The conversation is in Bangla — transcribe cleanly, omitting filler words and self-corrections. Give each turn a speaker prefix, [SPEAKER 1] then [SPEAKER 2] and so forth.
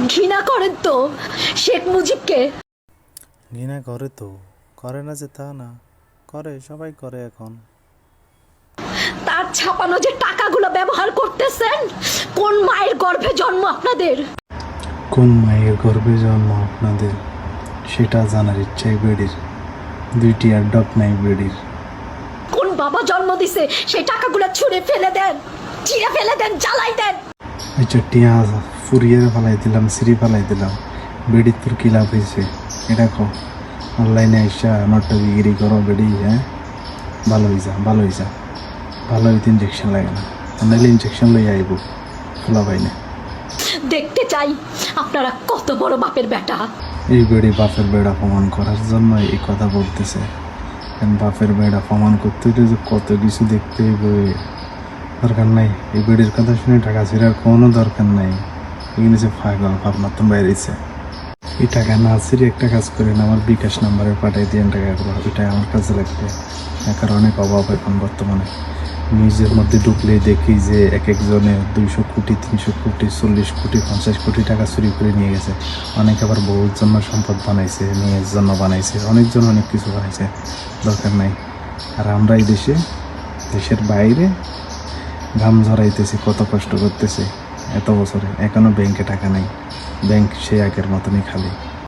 [SPEAKER 1] ঘৃণা করেন তো শেখ মুজিবকে?
[SPEAKER 2] ঘৃণা করে তো, করে না যে তা না, করে, সবাই করে এখন।
[SPEAKER 1] তার ছাপানো যে টাকাগুলো ব্যবহার করতেছেন, কোন মায়ের গর্ভে জন্ম আপনাদের?
[SPEAKER 2] কোন মায়ের গর্ভে জন্ম আপনাদের সেটা জানার ইচ্ছাই বেড়ির। দুইটি আর ডক নাই বেড়ির।
[SPEAKER 1] কোন বাবা জন্ম দিছে সেই টাকাগুলো ছুঁড়ে ফেলে দেন, চিড়ে ফেলে দেন, জ্বালাই দেন।
[SPEAKER 2] আচ্ছা, টিয়া ফুরিয়ে ফেলাই দিলাম, সিঁড়ি ফেলাই দিলাম, বেড়ির তোর কি লাভ হয়েছে এটা কো? অনলাইনে আইসা নটগিরি করো বেড়ি, হ্যাঁ? ভালো হয়ে যা, ভালো হয়ে যা, ভালো হইতে ইঞ্জেকশন লাগে না, নাহলে ইঞ্জেকশন লই আইব খোলা পাই না।
[SPEAKER 1] দেখতে চাই আপনারা কত বড় বাপের বেটা।
[SPEAKER 2] এই বেড়ি বাপের বেড়া প্রমাণ করার জন্য এই কথা বলতেছে। কারণ বাপের বেড়া প্রমাণ করতে হলে যে কত কিছু দেখতে হইবে, দরকার নাই। এই বেড়ির কথা শুনে টাকা ছেড়ার কোনো দরকার নাই। এগুলো যে পাগল ভাবনা তো বাইরেছে। এই টাকা না ছেড়ে একটা কাজ করেন, আমার বিকাশ নাম্বারে পাঠিয়ে দিয়ে টাকাগুলো, ওইটাই আমার কাছে লাগবে। টাকার অনেক অভাব এখন বর্তমানে। নিউজের মধ্যে ঢুকলেই দেখি যে এক একজনে 200 কোটি, 300 কোটি, 40 কোটি, 50 কোটি টাকা চুরি করে নিয়ে গেছে। অনেকে আবার বউর জন্য সম্পদ বানাইছে, মেয়ের জন্য বানাইছে, অনেকজন অনেক কিছু বানাইছে, দরকার নাই। আর আমরা এই দেশের বাইরে ঘাম ঝরাইতেছি, কত কষ্ট করতেছে এত বছরে, এখনো ব্যাংকে টাকা নেই। ব্যাংক সে আগের মতনই খালি।